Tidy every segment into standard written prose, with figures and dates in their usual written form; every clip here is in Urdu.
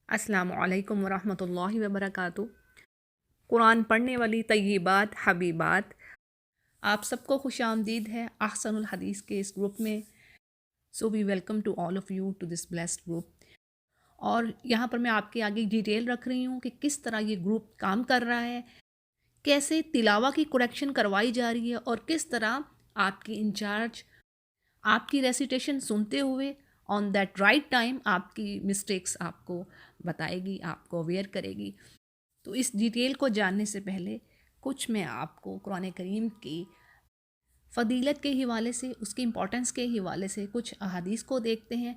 السلام علیکم ورحمۃ اللہ وبرکاتہ۔ قرآن پڑھنے والی طیبات حبیبات، آپ سب کو خوش آمدید ہے احسن الحدیث کے اس گروپ میں۔ So we welcome to all of you to this blessed group. اور یہاں پر میں آپ کے آگے ڈیٹیل رکھ رہی ہوں کہ کس طرح یہ گروپ کام کر رہا ہے، کیسے تلاوہ کی کریکشن کروائی جا رہی ہے، اور کس طرح آپ کی انچارج آپ کی ریسیٹیشن سنتے ہوئے آن دیٹ رائٹ ٹائم آپ کی مسٹیکس آپ کو بتائے گی، آپ کو اویئر کرے گی۔ تو اس ڈیٹیل کو جاننے سے پہلے کچھ میں آپ کو قرآن کریم کی فضیلت کے حوالے سے، اس کی امپورٹنس کے حوالے سے کچھ احادیث کو دیکھتے ہیں،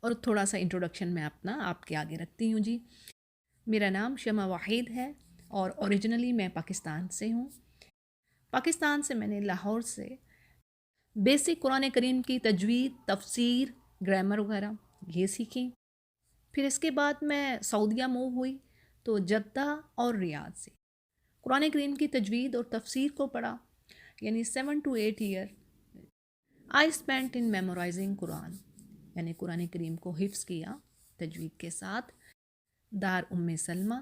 اور تھوڑا سا انٹروڈکشن میں اپنا آپ کے آگے رکھتی ہوں جی۔ میرا نام شمع واحد ہے اور اوریجنلی میں پاکستان سے ہوں۔ پاکستان سے میں نے لاہور سے بیسک قرآن کریم کی تجوید، تفسیر، گرامر وغیرہ یہ سیکھی۔ پھر اس کے بعد میں سعودیہ موو ہوئی تو جدہ اور ریاض سے قرآن کریم کی تجوید اور تفسیر کو پڑھا، یعنی 7 to 8 year I spent in memorising Quran, یعنی قرآن کریم کو حفظ کیا تجوید کے ساتھ دار سلمہ۔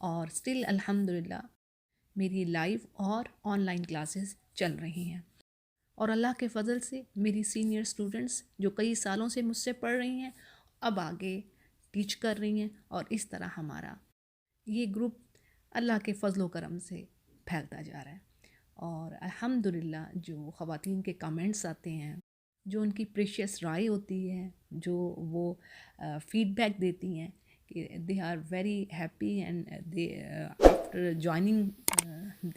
اور اسٹل الحمدللہ میری لائیو اور آن لائن کلاسز چل رہی ہیں، اور اللہ کے فضل سے میری سینئر اسٹوڈنٹس جو کئی سالوں سے مجھ سے پڑھ رہی ہیں اب آگے ٹیچ کر رہی ہیں، اور اس طرح ہمارا یہ گروپ اللہ کے فضل و کرم سے پھیلتا جا رہا ہے۔ اور الحمدللہ جو خواتین کے کمنٹس آتے ہیں، جو ان کی پریشیس رائے ہوتی ہے، جو وہ فیڈ بیک دیتی ہیں کہ they are very happy and they after joining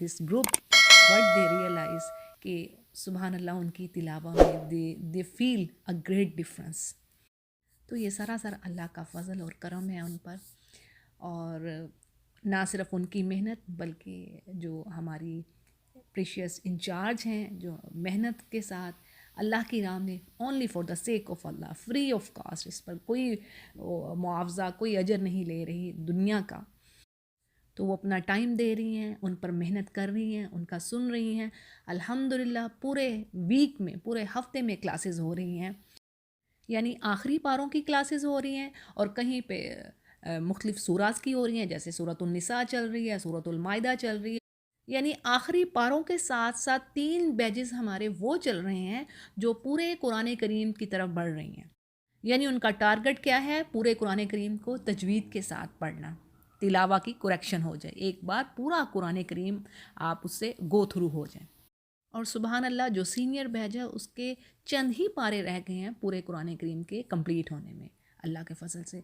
this group what they realise کہ سبحان اللہ ان کی تلاوہ میں دے فیل اے گریٹ ڈفرینس۔ تو یہ سراسر اللہ کا فضل اور کرم ہے ان پر، اور نہ صرف ان کی محنت بلکہ جو ہماری پریشیس انچارج ہیں جو محنت کے ساتھ اللہ کی راہ میں only for the sake of Allah, free of cost, اس پر کوئی معاوضہ کوئی اجر نہیں لے رہی دنیا کا، تو وہ اپنا ٹائم دے رہی ہیں، ان پر محنت کر رہی ہیں، ان کا سن رہی ہیں۔ الحمدللہ پورے ویک میں، پورے ہفتے میں کلاسز ہو رہی ہیں، یعنی آخری پاروں کی کلاسز ہو رہی ہیں، اور کہیں پہ مختلف سورات کی ہو رہی ہیں، جیسے سورۃ النساء چل رہی ہے، سورۃ المائدہ چل رہی ہے، یعنی آخری پاروں کے ساتھ ساتھ 3 بیچز ہمارے وہ چل رہے ہیں جو پورے قرآن کریم کی طرف بڑھ رہی ہیں۔ یعنی ان کا ٹارگٹ کیا ہے؟ پورے قرآن کریم کو تجوید کے ساتھ پڑھنا، تلاوہ کی کریکشن ہو جائے، ایک بار پورا قرآن کریم آپ اس سے گو تھرو ہو جائیں۔ اور سبحان اللہ جو سینئر بیچ ہے اس کے چند ہی پارے رہ گئے ہیں پورے قرآن کریم کے کمپلیٹ ہونے میں اللہ کے فضل سے۔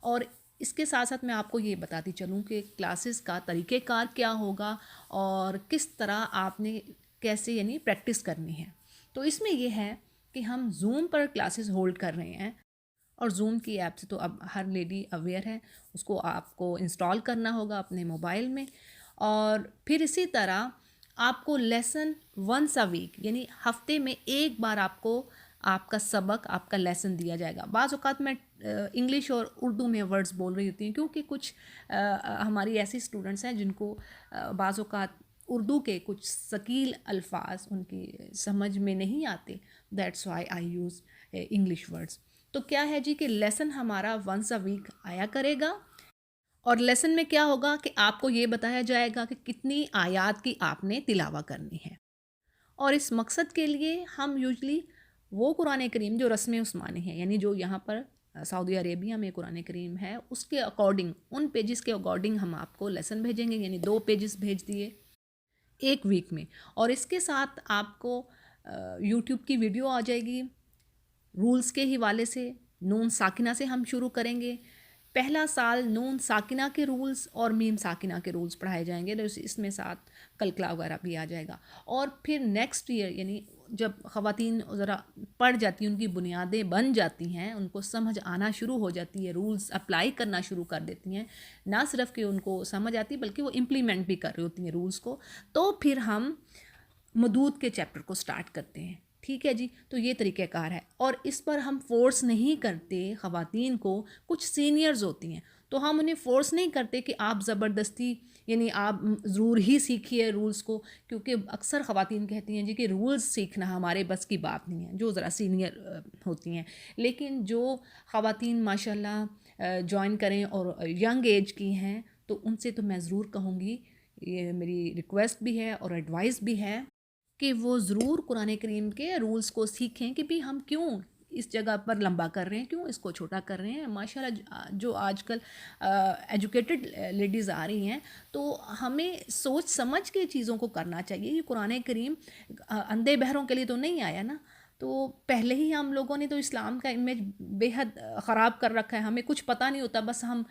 اور اس کے ساتھ ساتھ میں آپ کو یہ بتاتی چلوں کہ کلاسز کا طریقہ کار کیا ہوگا اور کس طرح آپ نے کیسے یعنی پریکٹس کرنی ہے۔ تو اس میں یہ ہے کہ ہم زوم پر کلاسز ہولڈ کر رہے ہیں، اور زوم کی ایپ سے تو اب ہر لیڈی اویئر ہے، اس کو آپ کو انسٹال کرنا ہوگا اپنے موبائل میں، اور پھر اسی طرح آپ کو لیسن ونس اے ویک، یعنی ہفتے میں ایک بار آپ کو آپ کا سبق، آپ کا لیسن دیا جائے گا۔ بعض اوقات میں انگلش اور اردو میں ورڈز بول رہی ہوتی ہیں، کیونکہ کچھ ہماری ایسی اسٹوڈنٹس ہیں جن کو بعض اوقات اردو کے کچھ ثقیل الفاظ ان کی سمجھ میں نہیں آتے، that's why I use English words. تو کیا ہے جی کہ لیسن ہمارا ونس اے ویک آیا کرے گا، اور لیسن میں کیا ہوگا کہ آپ کو یہ بتایا جائے گا کہ کتنی آیات کی آپ نے تلاوہ کرنی ہے۔ اور اس مقصد کے لیے ہم یوزلی وہ قرآن کریم جو رسم عثمانی ہے، یعنی جو یہاں پر سعودی عربیہ میں قرآن کریم ہے، اس کے اکارڈنگ، ان پیجز کے اکارڈنگ ہم آپ کو لیسن بھیجیں گے، یعنی 2 پیجز بھیج دیے ایک ویک میں، اور اس کے ساتھ آپ کو یوٹیوب کی ویڈیو آ جائے گی رولز کے حوالے سے۔ نون ساکنہ سے ہم شروع کریں گے، پہلا سال نون ساکنہ کے رولز اور میم ساکنہ کے رولز پڑھائے جائیں گے، تو اس میں ساتھ کلکلا وغیرہ بھی آ جائے گا۔ اور پھر نیکسٹ ایئر یعنی جب خواتین ذرا پڑھ جاتی ہیں، ان کی بنیادیں بن جاتی ہیں، ان کو سمجھ آنا شروع ہو جاتی ہے، رولز اپلائی کرنا شروع کر دیتی ہیں، نہ صرف کہ ان کو سمجھ آتی بلکہ وہ امپلیمنٹ بھی کر رہی ہوتی ہیں رولز کو، تو پھر ہم مدود کے چیپٹر کو سٹارٹ کرتے ہیں۔ ٹھیک ہے جی، تو یہ طریقہ کار ہے، اور اس پر ہم فورس نہیں کرتے خواتین کو۔ کچھ سینئرز ہوتی ہیں تو ہم انہیں فورس نہیں کرتے کہ آپ زبردستی یعنی آپ ضرور ہی سیکھیے رولز کو، کیونکہ اکثر خواتین کہتی ہیں جی کہ رولز سیکھنا ہمارے بس کی بات نہیں ہے، جو ذرا سینئر ہوتی ہیں۔ لیکن جو خواتین ماشاءاللہ جوائن کریں اور ینگ ایج کی ہیں تو ان سے تو میں ضرور کہوں گی، یہ میری ریکویسٹ بھی ہے اور ایڈوائس بھی ہے کہ وہ ضرور قرآن کریم کے رولز کو سیکھیں کہ بھی ہم کیوں اس جگہ پر لمبا کر رہے ہیں، کیوں اس کو چھوٹا کر رہے ہیں۔ ماشاءاللہ جو آج کل ایجوکیٹڈ لیڈیز آ رہی ہیں تو ہمیں سوچ سمجھ کے چیزوں کو کرنا چاہیے۔ یہ قرآن کریم اندھے بہروں کے لیے تو نہیں آیا نا، تو پہلے ہی ہم لوگوں نے تو اسلام کا امیج بے حد خراب کر رکھا ہے، ہمیں کچھ پتہ نہیں ہوتا، بس ہم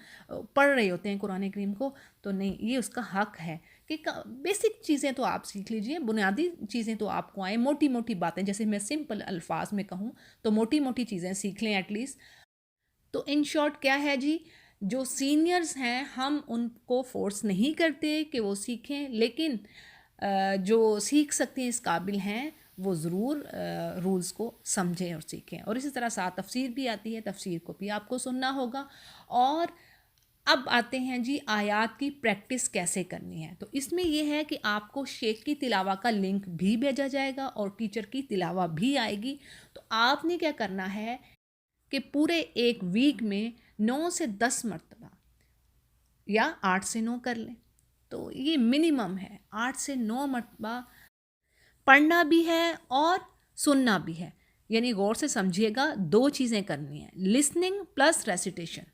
پڑھ رہے ہوتے ہیں قرآن کریم کو۔ تو نہیں، یہ اس کا حق ہے کہ بیسک چیزیں تو آپ سیکھ لیجئے، بنیادی چیزیں تو آپ کو آئیں، موٹی موٹی باتیں جیسے میں سمپل الفاظ میں کہوں تو موٹی موٹی چیزیں سیکھ لیں ایٹ لیسٹ۔ تو ان شارٹ کیا ہے جی، جو سینئرز ہیں ہم ان کو فورس نہیں کرتے کہ وہ سیکھیں، لیکن جو سیکھ سکتے ہیں، اس قابل ہیں، وہ ضرور رولز کو سمجھیں اور سیکھیں۔ اور اسی طرح ساتھ تفسیر بھی آتی ہے، تفسیر کو بھی آپ کو سننا ہوگا۔ اور اب آتے ہیں جی آیات کی پریکٹس کیسے کرنی ہے۔ تو اس میں یہ ہے کہ آپ کو شیخ کی تلاوہ کا لنک بھی بھیجا جائے گا اور ٹیچر کی تلاوہ بھی آئے گی۔ تو آپ نے کیا کرنا ہے کہ پورے ایک ویک میں 9 سے 10 مرتبہ یا 8 سے 9 کر لیں، تو یہ منیمم ہے، 8 سے 9 مرتبہ پڑھنا بھی ہے اور سننا بھی ہے۔ یعنی غور سے سمجھیے گا، 2 چیزیں کرنی ہیں، لسننگ پلس ریسیٹیشن۔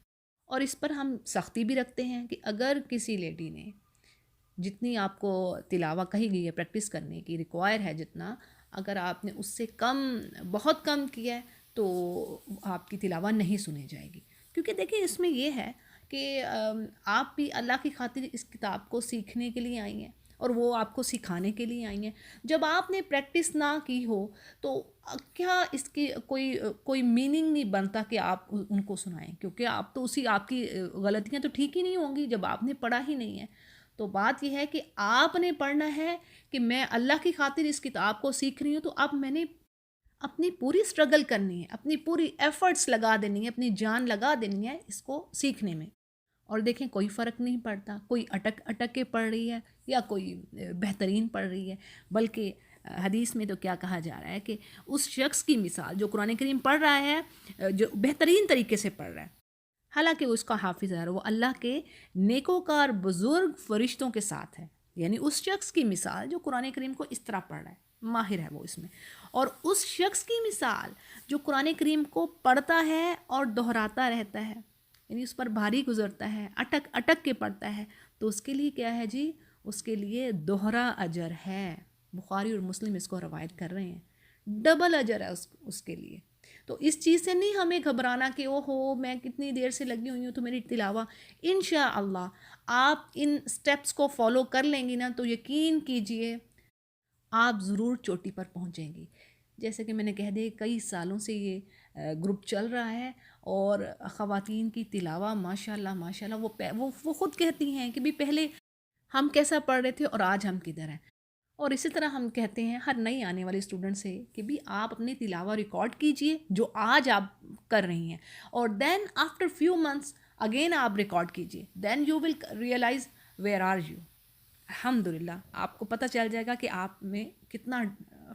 اور اس پر ہم سختی بھی رکھتے ہیں کہ اگر کسی لیڈی نے جتنی آپ کو تلاوہ کہی گئی ہے پریکٹس کرنے کی ریکوائر ہے جتنا، اگر آپ نے اس سے کم، بہت کم کیا ہے تو آپ کی تلاوہ نہیں سنی جائے گی۔ کیونکہ دیکھیں اس میں یہ ہے کہ آپ بھی اللہ کی خاطر اس کتاب کو سیکھنے کے لیے آئی ہیں اور وہ آپ کو سکھانے کے لیے آئی ہیں۔ جب آپ نے پریکٹس نہ کی ہو تو کیا اس کی کوئی میننگ نہیں بنتا کہ آپ ان کو سنائیں، کیونکہ آپ تو آپ کی غلطیاں تو ٹھیک ہی نہیں ہوں گی جب آپ نے پڑھا ہی نہیں ہے۔ تو بات یہ ہے کہ آپ نے پڑھنا ہے کہ میں اللہ کی خاطر اس کتاب کو سیکھ رہی ہوں، تو اب میں نے اپنی پوری سٹرگل کرنی ہے، اپنی پوری ایفرٹس لگا دینی ہے، اپنی جان لگا دینی ہے اس کو سیکھنے میں۔ اور دیکھیں کوئی فرق نہیں پڑتا، کوئی اٹک کے پڑھ رہی ہے یا کوئی بہترین پڑھ رہی ہے، بلکہ حدیث میں تو کیا کہا جا رہا ہے کہ اس شخص کی مثال جو قرآن کریم پڑھ رہا ہے، جو بہترین طریقے سے پڑھ رہا ہے، حالانکہ وہ اس کا حافظ ہے، وہ اللہ کے نیکوکار بزرگ فرشتوں کے ساتھ ہے۔ یعنی اس شخص کی مثال جو قرآن کریم کو اس طرح پڑھ رہا ہے، ماہر ہے وہ اس میں، اور اس شخص کی مثال جو قرآن کریم کو پڑھتا ہے اور دہراتا رہتا ہے، یعنی اس پر بھاری گزرتا ہے، اٹک کے پڑھتا ہے، تو اس کے لیے کیا ہے جی، اس کے لیے دوہرا اجر ہے۔ بخاری اور مسلم اس کو روایت کر رہے ہیں، ڈبل اجر ہے اس کے لیے۔ تو اس چیز سے نہیں ہمیں گھبرانا کہ او ہو میں کتنی دیر سے لگی ہوئی ہوں تو میری تلاوہ، انشاءاللہ آپ ان سٹیپس کو فالو کر لیں گی نا تو یقین کیجئے آپ ضرور چوٹی پر پہنچیں گی۔ جیسے کہ میں نے کہہ دیا کئی سالوں سے یہ گروپ چل رہا ہے اور خواتین کی تلاوہ ماشاءاللہ ماشاءاللہ وہ خود کہتی ہیں کہ بھی پہلے ہم کیسا پڑھ رہے تھے اور آج ہم کدھر ہیں۔ اور اسی طرح ہم کہتے ہیں ہر نئی آنے والی اسٹوڈنٹ سے کہ بھی آپ اپنی تلاوہ ریکارڈ کیجئے جو آج آپ کر رہی ہیں، اور then after few months again آپ ریکارڈ کیجئے، then you will realise where are you. الحمدللہ آپ کو پتہ چل جائے گا کہ آپ میں کتنا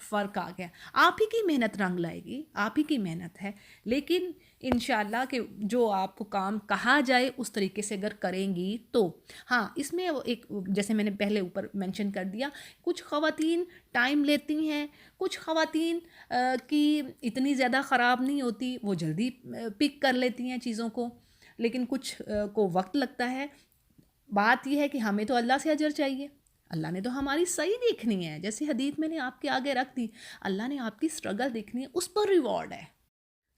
فرق آ گیا۔ آپ ہی کی محنت رنگ لائے گی، آپ ہی کی محنت ہے، لیکن انشاءاللہ کہ جو آپ کو کام کہا جائے اس طریقے سے اگر کریں گی تو ہاں، اس میں ایک جیسے میں نے پہلے اوپر مینشن کر دیا، کچھ خواتین ٹائم لیتی ہیں، کچھ خواتین کی اتنی زیادہ خراب نہیں ہوتی، وہ جلدی پک کر لیتی ہیں چیزوں کو، لیکن کچھ کو وقت لگتا ہے۔ بات یہ ہے کہ ہمیں تو اللہ سے اجر چاہیے، اللہ نے تو ہماری صحیح دیکھنی ہے، جیسے حدیث میں نے آپ کے آگے رکھ دی، اللہ نے آپ کی سٹرگل دیکھنی ہے، اس پر ریوارڈ ہے۔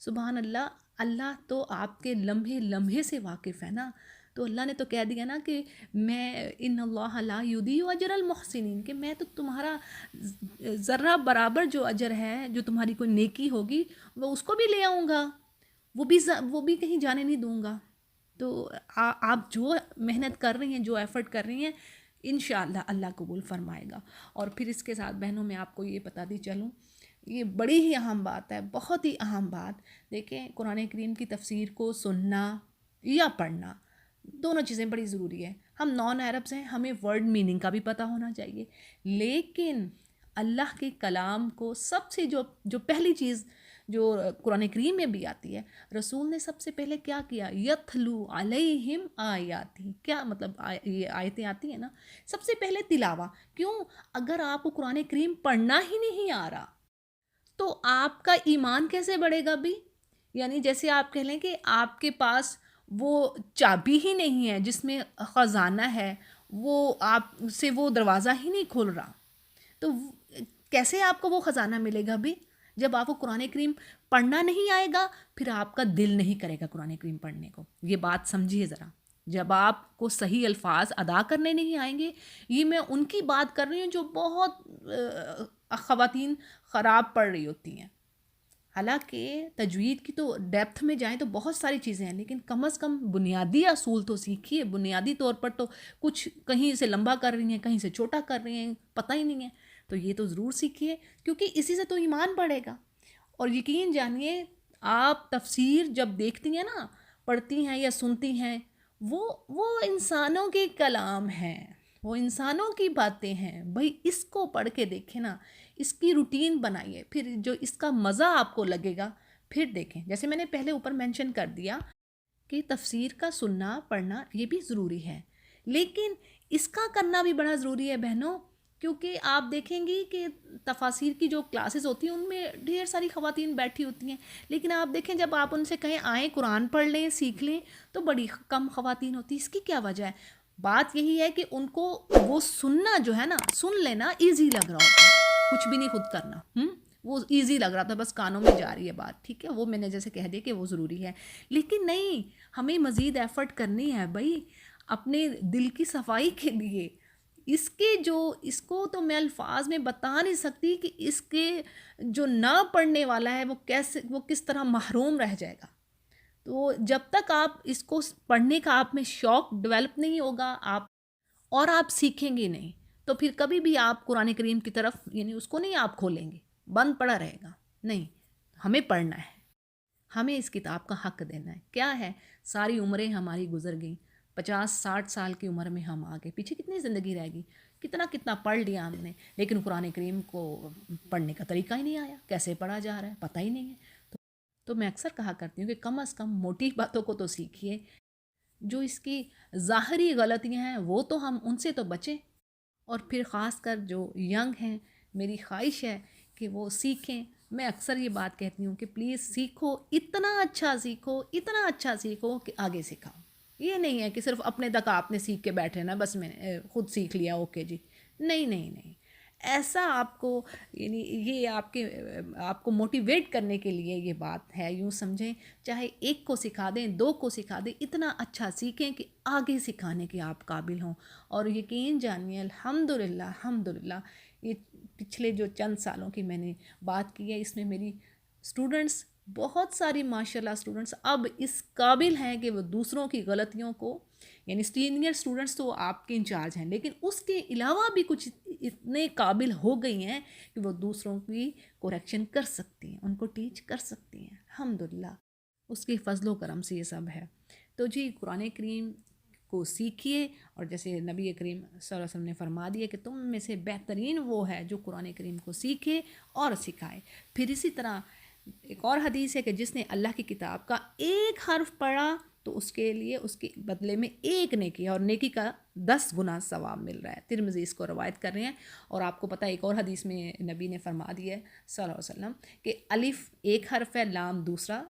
سبحان اللہ، اللہ تو آپ کے لمحے لمحے سے واقف ہے نا، تو اللہ نے تو کہہ دیا نا کہ میں ان اللہ لا یضیع اجر المحسنین، کہ میں تو تمہارا ذرہ برابر جو اجر ہے، جو تمہاری کوئی نیکی ہوگی وہ اس کو بھی لے آؤں گا، وہ بھی کہیں جانے نہیں دوں گا۔ تو آپ جو محنت کر رہی ہیں، جو ایفرٹ کر رہی ہیں، انشاءاللہ اللہ قبول فرمائے گا۔ اور پھر اس کے ساتھ بہنوں میں آپ کو یہ بتاتی چلوں، یہ بڑی ہی اہم بات ہے، بہت ہی اہم بات۔ دیکھیں قرآن کریم کی تفسیر کو سننا یا پڑھنا، دونوں چیزیں بڑی ضروری ہے۔ ہم نان عربز ہیں، ہمیں ورڈ میننگ کا بھی پتہ ہونا چاہیے، لیکن اللہ کے کلام کو سب سے جو پہلی چیز جو قرآن کریم میں بھی آتی ہے، رسول نے سب سے پہلے کیا کیا؟ یتلو علیہم آیاتی، کیا مطلب یہ آیتیں آتی ہیں نا، سب سے پہلے تلاوہ. کیوں؟ اگر آپ کو قرآن کریم پڑھنا ہی نہیں آ رہا تو آپ کا ایمان کیسے بڑھے گا بھی؟ یعنی جیسے آپ کہہ لیں کہ آپ کے پاس وہ چابی ہی نہیں ہے جس میں خزانہ ہے، وہ آپ سے وہ دروازہ ہی نہیں کھل رہا، تو کیسے آپ کو وہ خزانہ ملے گا بھی؟ جب آپ کو قرآن کریم پڑھنا نہیں آئے گا، پھر آپ کا دل نہیں کرے گا قرآن کریم پڑھنے کو. یہ بات سمجھیے ذرا. جب آپ کو صحیح الفاظ ادا کرنے نہیں آئیں گے، یہ میں ان کی بات کر رہی ہوں جو بہت خواتین خراب پڑھ رہی ہوتی ہیں. حالانکہ تجوید کی تو ڈیپتھ میں جائیں تو بہت ساری چیزیں ہیں، لیکن کم از کم بنیادی اصول تو سیکھیے. بنیادی طور پر تو کچھ کہیں سے لمبا کر رہی ہیں، کہیں سے چھوٹا کر رہی ہیں، پتہ ہی نہیں ہے. تو یہ تو ضرور سیکھیے، کیونکہ اسی سے تو ایمان بڑھے گا. اور یقین جانیے، آپ تفسیر جب دیکھتی ہیں نا، پڑھتی ہیں یا سنتی ہیں، وہ انسانوں کے کلام ہیں، وہ انسانوں کی باتیں ہیں. بھائی اس کو پڑھ کے دیکھیں نا، اس کی روٹین بنائیے، پھر جو اس کا مزہ آپ کو لگے گا پھر دیکھیں. جیسے میں نے پہلے اوپر مینشن کر دیا کہ تفسیر کا سننا پڑھنا یہ بھی ضروری ہے، لیکن اس کا کرنا بھی بڑا ضروری ہے بہنوں. کیونکہ آپ دیکھیں گی کہ تفاسیر کی جو کلاسز ہوتی ہیں ان میں ڈھیر ساری خواتین بیٹھی ہوتی ہیں، لیکن آپ دیکھیں جب آپ ان سے کہیں آئیں قرآن پڑھ لیں، سیکھ لیں، تو بڑی کم خواتین ہوتی. اس کی کیا وجہ ہے؟ بات یہی ہے کہ ان کو وہ سننا جو ہے نا، سن لینا ایزی لگ رہا ہوتا ہے، کچھ بھی نہیں خود کرنا. وہ ایزی لگ رہا تھا، بس کانوں میں جا رہی ہے بات، ٹھیک ہے، وہ میں نے جیسے کہہ دیا کہ وہ ضروری ہے، لیکن نہیں، ہمیں مزید ایفرٹ کرنی ہے بھائی اپنے دل کی صفائی کے لیے. اس کو تو میں الفاظ میں بتا نہیں سکتی کہ اس کے جو نہ پڑھنے والا ہے وہ کس طرح محروم رہ جائے گا. تو جب تک آپ اس کو پڑھنے کا آپ میں شوق ڈیولپ نہیں ہوگا، آپ سیکھیں گے نہیں، تو پھر کبھی بھی آپ قرآن کریم کی طرف یعنی اس کو نہیں آپ کھولیں گے، بند پڑا رہے گا. نہیں، ہمیں پڑھنا ہے، ہمیں اس کتاب کا حق دینا ہے. کیا ہے، ساری عمریں ہماری گزر گئیں، 50-60 سال کی عمر میں ہم آگے، پیچھے کتنی زندگی رہ گئی، کتنا پڑھ لیا ہم نے، لیکن قرآن کریم کو پڑھنے کا طریقہ ہی نہیں آیا، کیسے پڑھا جا رہا ہے پتہ ہی نہیں ہے. تو میں اکثر کہا کرتی ہوں کہ کم از کم موٹی باتوں کو تو سیکھیے، جو اس کی ظاہری غلطیاں ہیں وہ تو ہم ان سے تو بچیں. اور پھر خاص کر جو ینگ ہیں، میری خواہش ہے کہ وہ سیکھیں. میں اکثر یہ بات کہتی ہوں کہ پلیز سیکھو، اتنا اچھا سیکھو کہ آگے سکھاؤ. یہ نہیں ہے کہ صرف اپنے تک آپ نے سیکھ کے بیٹھے نا، بس میں نے خود سیکھ لیا، اوکے جی. نہیں، ایسا آپ کو یعنی یہ آپ کو موٹیویٹ کرنے کے لیے یہ بات ہے. یوں سمجھیں، چاہے ایک کو سکھا دیں، 2 کو سکھا دیں، اتنا اچھا سیکھیں کہ آگے سکھانے کے آپ قابل ہوں. اور یقین جانیے الحمدللہ یہ پچھلے جو چند سالوں کی میں نے بات کی ہے، اس میں میری اسٹوڈنٹس بہت ساری ماشاءاللہ اسٹوڈنٹس اب اس قابل ہیں کہ وہ دوسروں کی غلطیوں کو، یعنی سینئر اسٹوڈنٹس تو آپ کے انچارج ہیں، لیکن اس کے علاوہ بھی کچھ اتنے قابل ہو گئی ہیں کہ وہ دوسروں کی کوریکشن کر سکتی ہیں، ان کو ٹیچ کر سکتی ہیں. الحمدللہ اس کی فضل و کرم سے یہ سب ہے. تو جی قرآن کریم کو سیکھیے، اور جیسے نبی کریم صلی اللہ علیہ وسلم نے فرما دیا کہ تم میں سے بہترین وہ ہے جو قرآن کریم کو سیکھے اور سکھائے. پھر اسی طرح ایک اور حدیث ہے کہ جس نے اللہ کی کتاب کا ایک حرف پڑھا تو اس کے لیے اس کے بدلے میں 1 نیکی، اور نیکی کا 10 گنا ثواب مل رہا ہے. ترمذی اس کو روایت کر رہے ہیں. اور آپ کو پتہ ہے ایک اور حدیث میں نبی نے فرما دیا ہے صلی اللہ علیہ وسلم کہ الف ایک حرف ہے، لام دوسرا،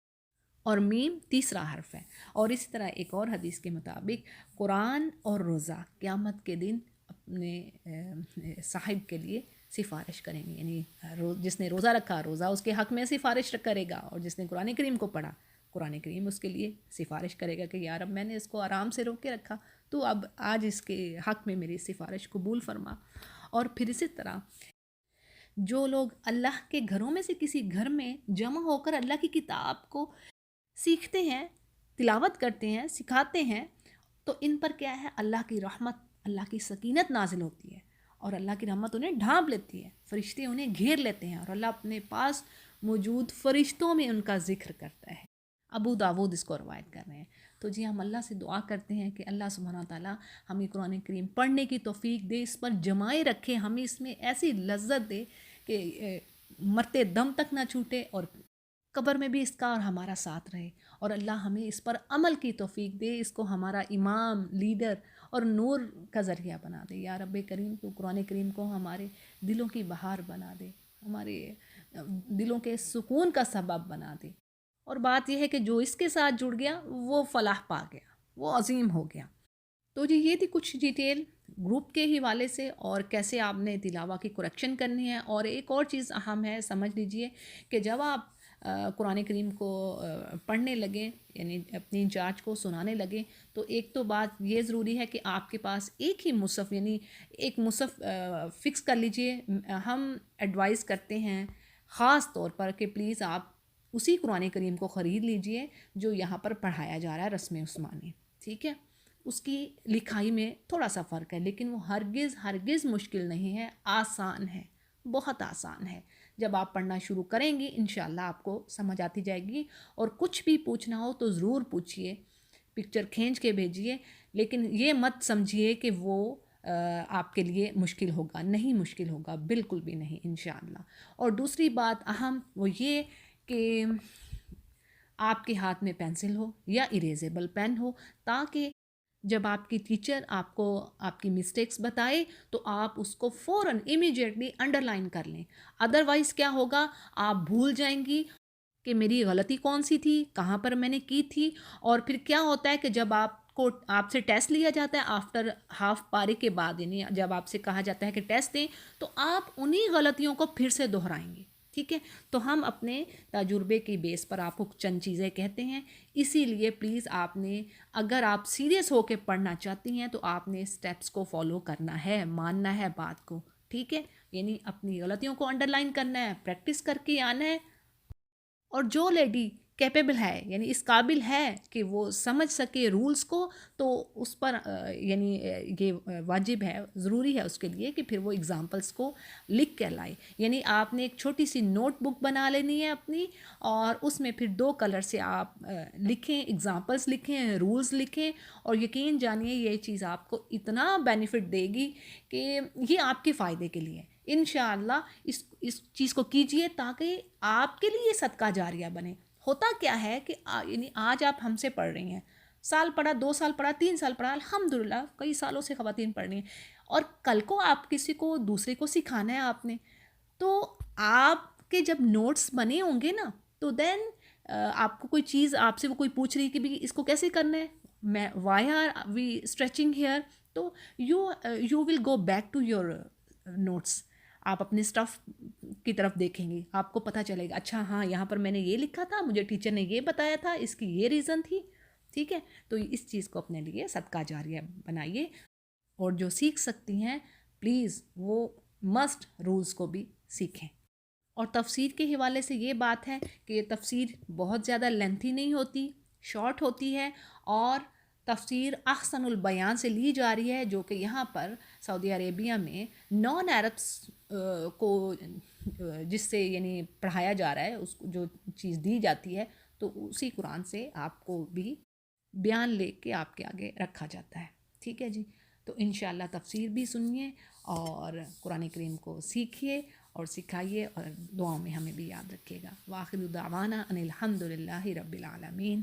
اور میم تیسرا حرف ہے. اور اسی طرح ایک اور حدیث کے مطابق قرآن اور روزہ قیامت کے دن اپنے صاحب کے لیے سفارش کریں گے. یعنی جس نے روزہ رکھا روزہ اس کے حق میں سفارش کرے گا، اور جس نے قرآن کریم کو پڑھا قرآن کریم اس کے لیے سفارش کرے گا کہ یار اب میں نے اس کو آرام سے روک کے رکھا، تو اب آج اس کے حق میں میری سفارش قبول فرما. اور پھر اسی طرح جو لوگ اللہ کے گھروں میں سے کسی گھر میں جمع ہو کر اللہ کی کتاب کو سیکھتے ہیں، تلاوت کرتے ہیں، سکھاتے ہیں، تو ان پر کیا ہے، اللہ کی رحمت، اللہ کی سکینت نازل ہوتی ہے، اور اللہ کی رحمت انہیں ڈھانپ لیتی ہے، فرشتے انہیں گھیر لیتے ہیں، اور اللہ اپنے پاس موجود فرشتوں میں ان کا ذکر کرتا ہے. ابو داود اس کو روایت کر رہے ہیں. تو جی ہم اللہ سے دعا کرتے ہیں کہ اللہ سبحانہ تعالیٰ ہمیں قرآن کریم پڑھنے کی توفیق دے، اس پر جمائے رکھے، ہمیں اس میں ایسی لذت دے کہ مرتے دم تک نہ چھوٹے، اور قبر میں بھی اس کا اور ہمارا ساتھ رہے، اور اللہ ہمیں اس پر عمل کی توفیق دے، اس کو ہمارا امام، لیڈر اور نور کا ذریعہ بنا دے۔ یا رب کریم، تو قرآن کریم کو ہمارے دلوں کی بہار بنا دے، ہمارے دلوں کے سکون کا سبب بنا دے۔ اور بات یہ ہے کہ جو اس کے ساتھ جڑ گیا وہ فلاح پا گیا، وہ عظیم ہو گیا۔ تو جی یہ تھی کچھ ڈیٹیل گروپ کے حوالے سے، اور کیسے آپ نے تلاوہ کی کریکشن کرنی ہے۔ اور ایک اور چیز اہم ہے، سمجھ لیجئے کہ جب آپ قرآن کریم کو پڑھنے لگیں، یعنی اپنی جانچ کو سنانے لگیں، تو ایک تو بات یہ ضروری ہے کہ آپ کے پاس ایک ہی مصحف، یعنی ایک مصحف فکس کر لیجئے۔ ہم ایڈوائز کرتے ہیں خاص طور پر کہ پلیز آپ اسی قرآن کریم کو خرید لیجئے جو یہاں پر پڑھایا جا رہا ہے رسم عثمانی، ٹھیک ہے؟ اس کی لکھائی میں تھوڑا سا فرق ہے، لیکن وہ ہرگز مشکل نہیں ہے، آسان ہے، بہت آسان ہے۔ جب آپ پڑھنا شروع کریں گی انشاءاللہ آپ کو سمجھ آتی جائے گی، اور کچھ بھی پوچھنا ہو تو ضرور پوچھئے، پکچر کھینچ کے بھیجئے، لیکن یہ مت سمجھیے کہ وہ آپ کے لیے مشکل ہوگا، نہیں مشکل ہوگا، بالکل بھی نہیں انشاءاللہ۔ اور دوسری بات اہم وہ یہ کہ آپ کے ہاتھ میں پینسل ہو یا اریزیبل پین ہو، تاکہ جب آپ کی ٹیچر آپ کو آپ کی مسٹیکس بتائے تو آپ اس کو فوراً امیجیٹلی انڈر لائن کر لیں۔ ادروائز کیا ہوگا، آپ بھول جائیں گی کہ میری غلطی کون سی تھی، کہاں پر میں نے کی تھی۔ اور پھر کیا ہوتا ہے کہ جب آپ سے ٹیسٹ لیا جاتا ہے آفٹر ہاف پارے کے بعد، یعنی جب آپ سے کہا جاتا ہے کہ ٹیسٹ دیں، تو آپ انہی غلطیوں کو پھر سے دہرائیں گے، ٹھیک ہے؟ تو ہم اپنے تجربے کی بیس پر آپ کو چند چیزیں کہتے ہیں، اسی لیے پلیز آپ نے، اگر آپ سیریس ہو کے پڑھنا چاہتی ہیں تو آپ نے سٹیپس کو فالو کرنا ہے، ماننا ہے بات کو، ٹھیک ہے؟ یعنی اپنی غلطیوں کو انڈر لائن کرنا ہے، پریکٹس کر کے آنا ہے۔ اور جو لیڈی کیپیبل ہے، یعنی اس قابل ہے کہ وہ سمجھ سکے رولز کو، تو اس پر یعنی یہ واجب ہے، ضروری ہے اس کے لیے کہ پھر وہ اگزامپلس کو لکھ کے لائے۔ یعنی آپ نے ایک چھوٹی سی نوٹ بک بنا لینی ہے اپنی، اور اس میں پھر 2 کلر سے آپ لکھیں، اگزامپلس لکھیں، رولز لکھیں، اور یقین جانیے یہ چیز آپ کو اتنا بینیفٹ دے گی کہ یہ آپ کے فائدے کے لیے انشاءاللہ۔ اس چیز کو کیجئے تاکہ آپ کے لیے صدقہ جاریہ بنے۔ ہوتا کیا ہے کہ یعنی آج آپ ہم سے پڑھ رہی ہیں، سال پڑھا، 2 سال پڑھا، 3 سال پڑھا، الحمدللہ کئی سالوں سے خواتین پڑھ رہی ہیں، اور کل کو آپ کسی کو دوسرے کو سکھانا ہے آپ نے، تو آپ کے جب نوٹس بنے ہوں گے نا، تو دین آپ کو کوئی چیز، آپ سے وہ کوئی پوچھ رہی کہ بھی اس کو کیسے کرنا ہے، میں why are we stretching here, تو you will go back to your notes, آپ اپنے اسٹف کی طرف دیکھیں گے، آپ کو پتہ چلے گا اچھا ہاں یہاں پر میں نے یہ لکھا تھا، مجھے ٹیچر نے یہ بتایا تھا، اس کی یہ ریزن تھی، ٹھیک ہے؟ تو اس چیز کو اپنے لیے صدقہ جاریہ بنائیے، اور جو سیکھ سکتی ہیں پلیز وہ مسٹ رولز کو بھی سیکھیں۔ اور تفسیر کے حوالے سے یہ بات ہے کہ یہ تفسیر بہت زیادہ لینتھی نہیں ہوتی، شارٹ ہوتی ہے، اور تفسیر احسن البیان سے لی جا رہی ہے، جو کہ یہاں پر سعودی عربیہ میں نان عربس کو جس سے یعنی پڑھایا جا رہا ہے، اس کو جو چیز دی جاتی ہے، تو اسی قرآن سے آپ کو بھی بیان لے کے آپ کے آگے رکھا جاتا ہے، ٹھیک ہے جی؟ تو انشاءاللہ تفسیر بھی سنیے اور قرآن کریم کو سیکھیے اور سکھائیے، اور دعاؤں میں ہمیں بھی یاد رکھیے گا۔ وآخر دعوانا ان الحمد للہ رب العالمین۔